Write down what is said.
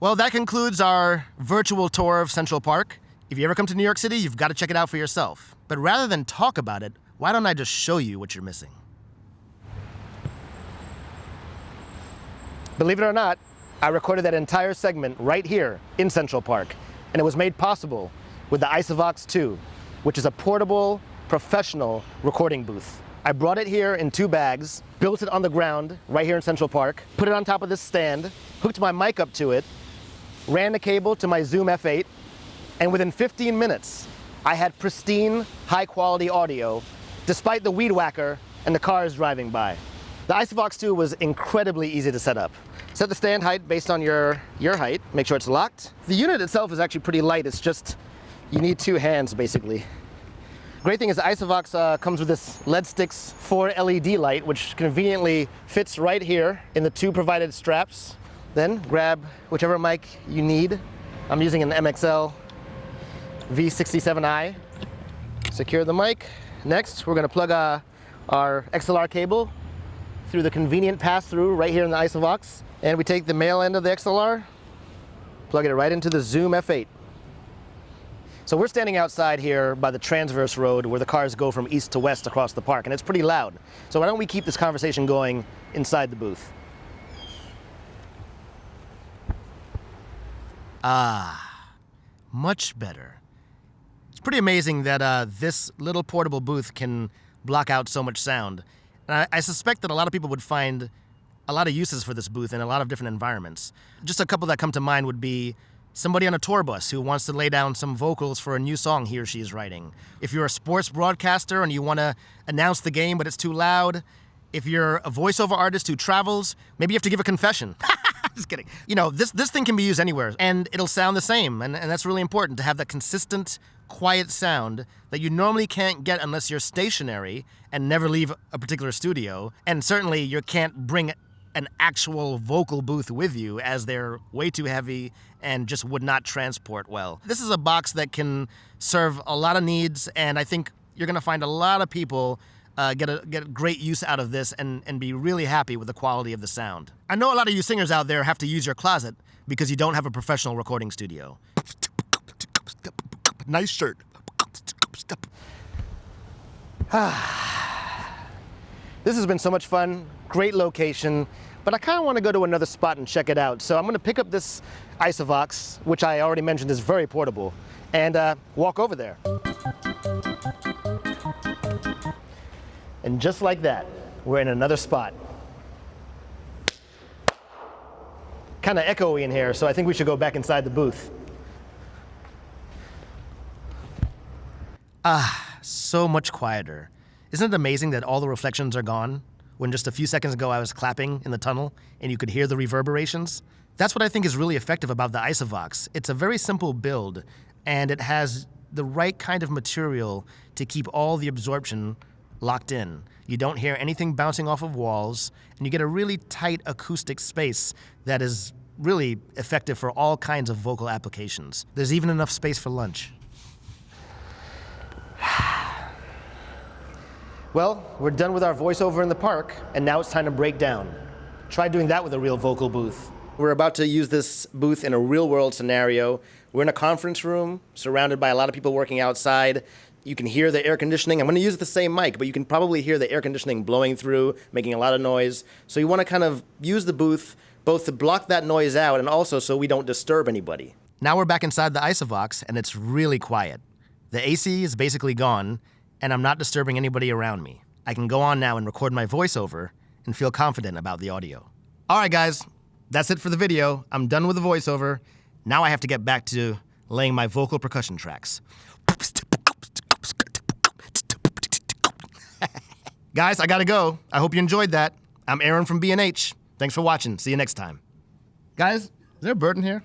Well, that concludes our virtual tour of Central Park. If you ever come to New York City, you've got to check it out for yourself. But rather than talk about it, why don't I just show you what you're missing? Believe it or not, I recorded that entire segment right here in Central Park, and it was made possible with the Isovox 2, which is a portable, professional recording booth. I brought it here in 2 bags, built it on the ground right here in Central Park, put it on top of this stand, hooked my mic up to it, ran the cable to my Zoom F8, and within 15 minutes, I had pristine, high-quality audio, despite the weed whacker and the cars driving by. The Isovox 2 was incredibly easy to set up. Set the stand height based on your height, make sure it's locked. The unit itself is actually pretty light, it's just, you need 2 hands, basically. Great thing is the Isovox comes with this LED Sticks 4 LED light, which conveniently fits right here in the 2 provided straps. Then grab whichever mic you need. I'm using an MXL V67i. Secure the mic. Next, we're gonna plug our XLR cable through the convenient pass-through right here in the Isovox. And we take the male end of the XLR, plug it right into the Zoom F8. So we're standing outside here by the Transverse Road where the cars go from east to west across the park, and it's pretty loud. So why don't we keep this conversation going inside the booth? Much better. It's pretty amazing that this little portable booth can block out so much sound. And I suspect that a lot of people would find a lot of uses for this booth in a lot of different environments. Just a couple that come to mind would be somebody on a tour bus who wants to lay down some vocals for a new song he or she is writing. If you're a sports broadcaster and you want to announce the game but it's too loud. If you're a voiceover artist who travels, maybe you have to give a confession. Just kidding. You know, this thing can be used anywhere and it'll sound the same. And that's really important to have that consistent, quiet sound that you normally can't get unless you're stationary and never leave a particular studio. And certainly you can't bring an actual vocal booth with you as they're way too heavy and just would not transport well. This is a box that can serve a lot of needs, and I think you're gonna find a lot of people get great use out of this and be really happy with the quality of the sound. I know a lot of you singers out there have to use your closet because you don't have a professional recording studio. Nice shirt. This has been so much fun, great location, but I kind of want to go to another spot and check it out. So I'm going to pick up this Isovox, which I already mentioned is very portable, and walk over there. And just like that, we're in another spot. Kind of echoey in here, so I think we should go back inside the booth. So much quieter. Isn't it amazing that all the reflections are gone when just a few seconds ago I was clapping in the tunnel and you could hear the reverberations? That's what I think is really effective about the Isovox. It's a very simple build and it has the right kind of material to keep all the absorption locked in. You don't hear anything bouncing off of walls and you get a really tight acoustic space that is really effective for all kinds of vocal applications. There's even enough space for lunch. Well, we're done with our voiceover in the park, and now it's time to break down. Try doing that with a real vocal booth. We're about to use this booth in a real-world scenario. We're in a conference room, surrounded by a lot of people working outside. You can hear the air conditioning. I'm going to use the same mic, but you can probably hear the air conditioning blowing through, making a lot of noise. So you want to kind of use the booth both to block that noise out and also so we don't disturb anybody. Now we're back inside the Isovox, and it's really quiet. The AC is basically gone, and I'm not disturbing anybody around me. I can go on now and record my voiceover and feel confident about the audio. All right, guys, that's it for the video. I'm done with the voiceover. Now I have to get back to laying my vocal percussion tracks. Guys, I gotta go. I hope you enjoyed that. I'm Aaron from B&H. Thanks for watching. See you next time. Guys, is there a bird in here?